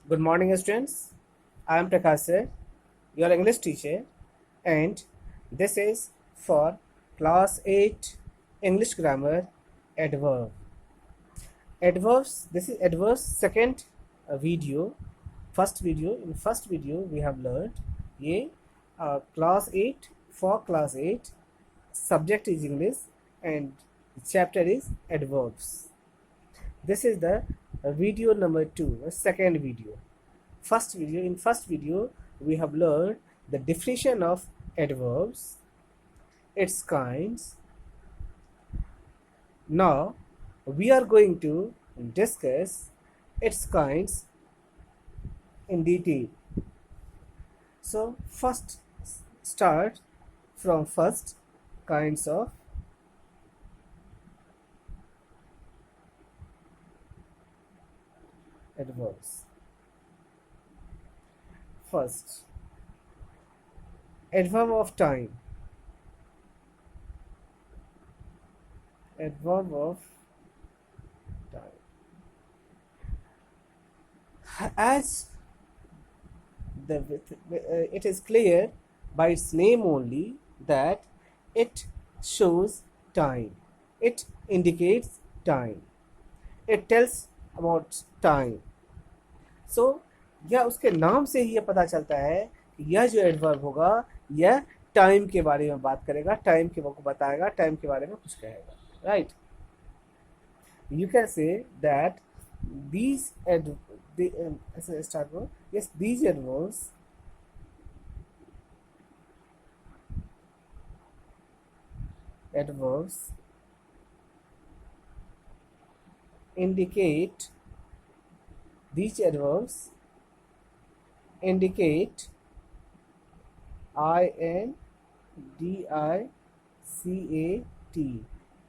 Good morning, students. I am Prakash sir, your English teacher, and this is for Class 8 English Grammar Adverb. Adverbs. This is adverbs second video. First video. In first video we have learned ये Class 8 for Class 8. Subject is English and chapter is adverbs. This is the video number 2, second video. In first video we have learned the definition of adverbs, its kinds. Now we are going to discuss its kinds in detail. So first start from first kinds of adverbs. First, adverb of time. Adverb of time. As it is clear by its name only that it shows time. It indicates time. It tells about time. So यह उसके नाम से ही यह पता चलता है कि यह जो एडवर्ब होगा यह टाइम के बारे में बात करेगा, टाइम के को बताएगा, टाइम के बारे में कुछ कहेगा. Right, you can say that these adverbs indicate indicate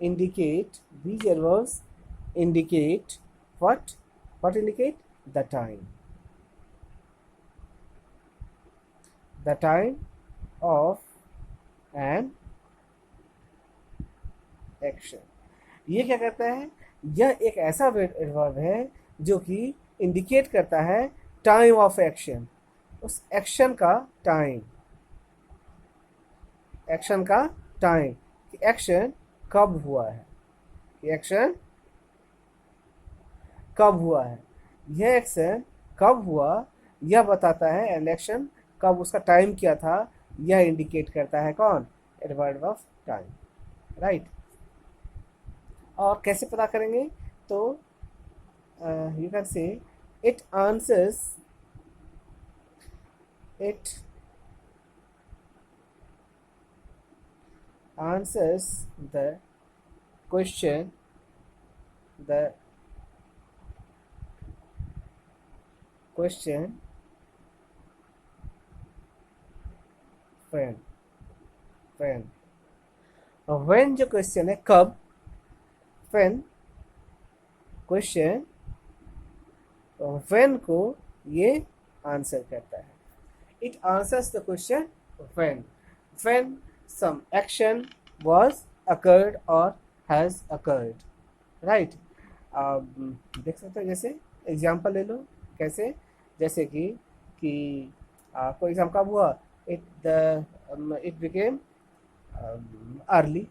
indicate these adverbs indicate what indicate the time of an action. ये क्या करता है? यह एक ऐसा एडवर्ब है जो कि इंडिकेट करता है टाइम ऑफ एक्शन, उस एक्शन का टाइम, एक्शन कब हुआ है, एक्शन कब हुआ है, यह एक्शन कब हुआ यह बताता है, एंड एक्शन कब उसका टाइम क्या था यह इंडिकेट करता है. कौन? Adverb of time. राइट. और कैसे पता करेंगे? तो you can say it answers the question when जो क्वेश्चन है कब, when क्वेश्चन when को ये आंसर करता है. It answers the question when some action was occurred or has occurred. Right. देख सकते हो, जैसे एग्जाम्पल ले लो. कैसे? जैसे कि कोई एग्जाम कब हुआ? it became early,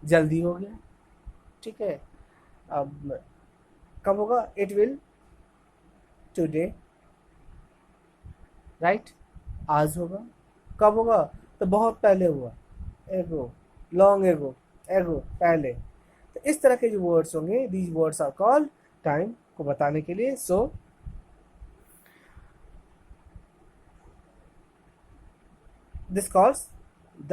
जल्दी हो गया. ठीक है. अब कब होगा? It will today. राइट. आज होगा. कब होगा? तो बहुत पहले हुआ, एगो, लॉन्ग एगो, पहले. तो इस तरह के जो वर्ड्स होंगे, these words are called time को बताने के लिए. So this calls the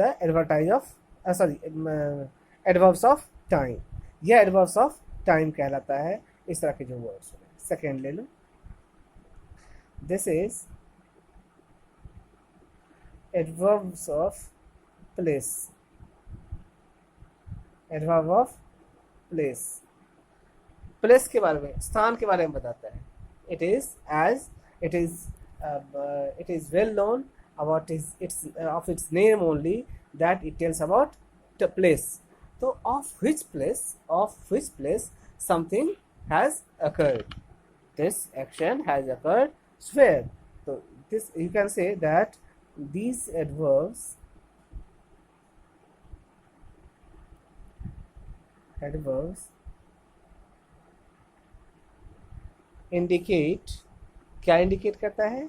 adverbs of time. यह एडवर्ब्स ऑफ टाइम कहलाता है, इस तरह के जो वर्ड्स हैं. सेकेंड ले लो. This is adverbs of place. Adverb of place. Place के बारे में, स्थान के बारे में बताता है. it is well known about its name only that it tells about the place. So of which place something has occurred. this action has occurred where. So this you can say that these adverbs indicate, क्या indicate करता है?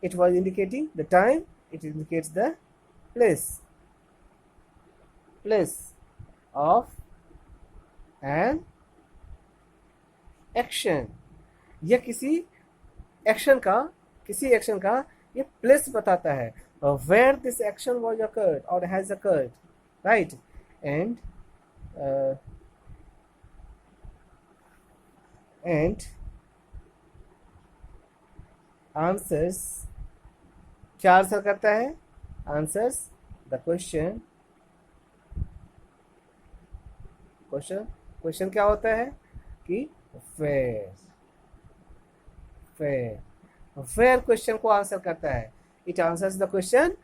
It was indicating the time, it indicates the place of an action. यह किसी action का ये place बताता है, where this action was occurred or has occurred, right? And answers, क्या आंसर करता है? Answers the question क्या होता है कि where क्वेश्चन को आंसर करता है. It answers the question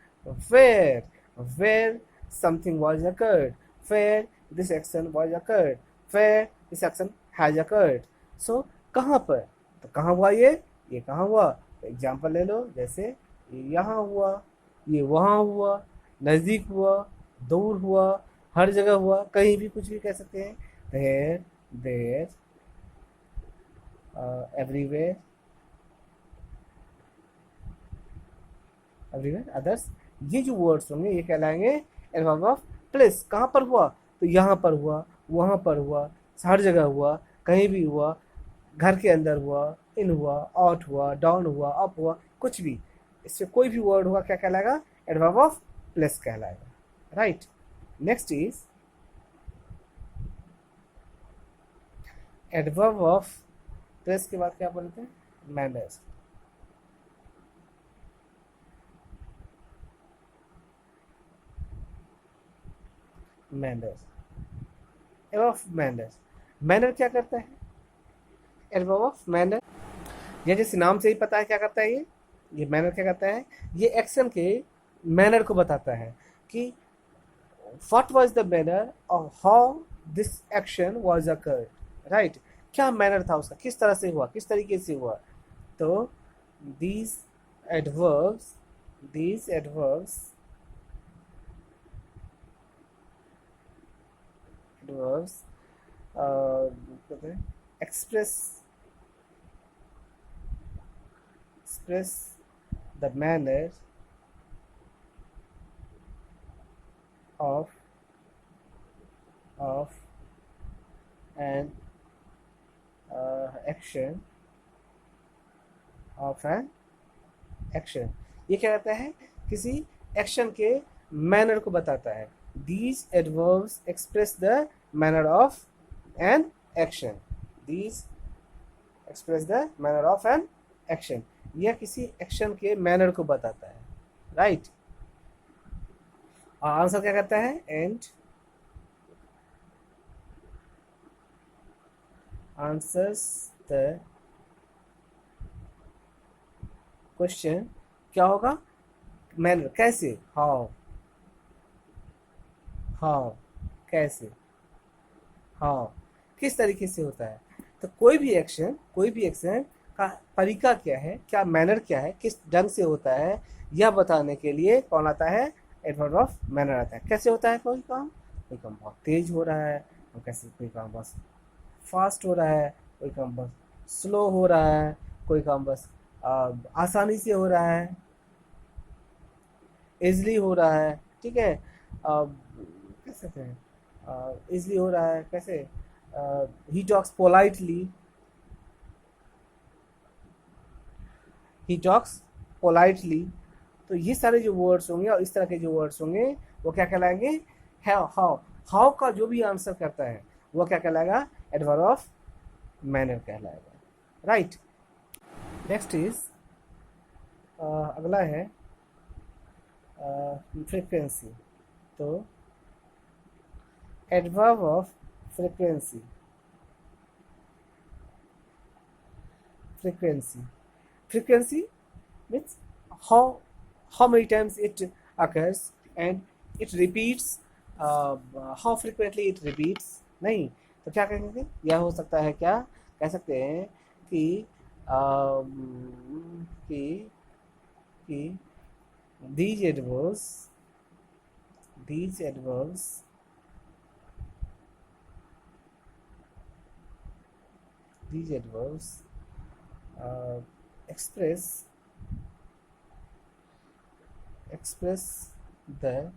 where something was occurred, where this action was occurred, where this action has occurred. So कहाँ पर, तो कहाँ हुआ ये कहाँ हुआ. एग्जाम्पल ले लो, जैसे ये यहाँ हुआ, ये वहाँ हुआ, नज़दीक हुआ, दूर हुआ, हर जगह हुआ, कहीं भी कुछ भी कह सकते हैं. there everywhere others. ये जो वर्ड्स होंगे ये कहलाएंगे एडवर्ब ऑफ प्लेस. कहाँ पर हुआ, तो यहाँ पर हुआ, वहाँ पर हुआ, हर जगह हुआ, कहीं भी हुआ, घर के अंदर हुआ, इन हुआ, आउट हुआ, डाउन हुआ, अप हुआ, कुछ भी, इससे कोई भी वर्ड हुआ क्या कहलाएगा? एडवर्ब ऑफ प्लेस कहलाएगा. Right. Next is adverb of place के बाद क्या बोलते हैं? Manners. Adverb of manners. Manner क्या करता है? एडवर्ब ऑफ मैनर, ये जैसे नाम से ही पता है क्या करता है ये मैनर क्या करता है? ये एक्शन के मैनर को बताता है कि what was the manner of how this action was occurred, right? क्या मैनर था उसका, किस तरह से हुआ, किस तरीके से हुआ. तो these adverbs express the manner of an action ये क्या कहता है? किसी एक्शन के मैनर को बताता है. These adverbs express the manner of an action. यह किसी एक्शन के मैनर को बताता है. राइट. और आंसर क्या कहता है? And answers the question. क्या होगा? मैनर, कैसे, हाउ, कैसे, हाउ, किस तरीके से होता है. तो कोई भी एक्शन का तरीका क्या है, क्या मैनर क्या है, किस ढंग से होता है, यह बताने के लिए कौन आता है? एडवर्ब ऑफ मैनर आता है. कैसे होता है कोई काम बहुत तेज हो रहा है, और कैसे कोई काम बस फास्ट हो रहा है, कोई काम बस स्लो हो रहा है, कोई काम बस आसानी से हो रहा है, इजली हो रहा है. ठीक है. कह सकते हैं इजली हो रहा है. कैसे? He talks politely. तो ये सारे जो वर्ड्स होंगे और इस तरह के जो वर्ड्स होंगे वो क्या कहलाएंगे? हाउ का जो भी आंसर करता है वो क्या कहलाएगा? एडवर्ब ऑफ मैनर कहलाएगा. राइट. नेक्स्ट इज अगला है फ्रीक्वेंसी. तो adverb of frequency means how many times it occurs and it repeats, how frequently it repeats. नहीं, तो क्या कहेंगे? यह हो सकता है, क्या कह सकते हैं कि कि these adverbs these adverbs these adverbs uh, express the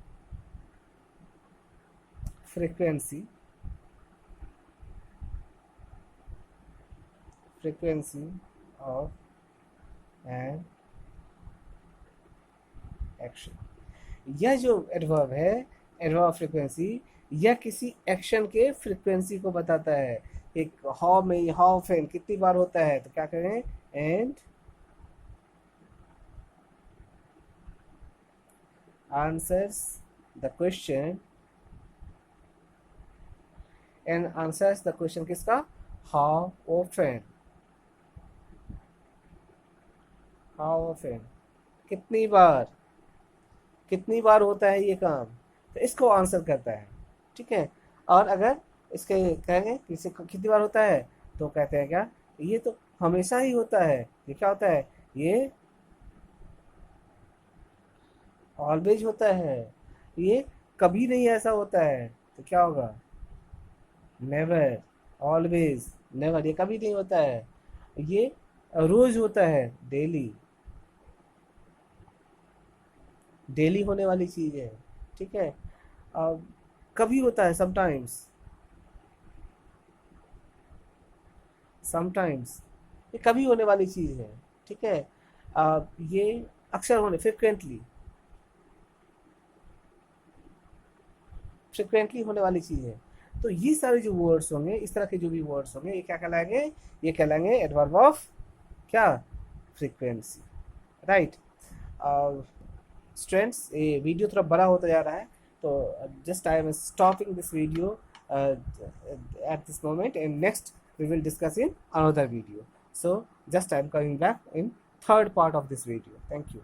frequency of an action. यह जो एडवर्ब है, एडवर्ब फ्रीक्वेंसी, यह किसी एक्शन के फ्रीक्वेंसी को बताता है। एक हाउ में हाउ ऑफन कितनी बार होता है, तो क्या करें, and answers the question, and answers the question किसका, हाउ ऑफन, कितनी बार होता है ये काम, तो इसको आंसर करता है। ठीक है, और अगर इसके कहेंगे किसी कितनी बार होता है, तो कहते हैं क्या, ये तो हमेशा ही होता है। ये क्या होता है, ये ऑलवेज होता है, ये कभी नहीं ऐसा होता है, तो क्या होगा, नेवर, ऑलवेज, नेवर, ये कभी नहीं होता है। ये रोज होता है, डेली होने वाली चीज है। ठीक है, अब कभी होता है, समटाइम्स, ये कभी होने वाली चीज है। ठीक है, ये अक्सर होने, फ्रिक्वेंटली होने वाली चीज है। तो ये सारे जो वर्ड्स होंगे, इस तरह के जो भी वर्ड्स होंगे, ये क्या कहलाएंगे, ये कहलाएंगे एडवर्ब ऑफ क्या, फ्रीक्वेंसी। राइट स्टूडेंट्स, ये वीडियो थोड़ा बड़ा होता जा रहा है, तो just I am stopping this video at this moment, and next we will discuss in another video. So just I am coming back in third part of this video. Thank you.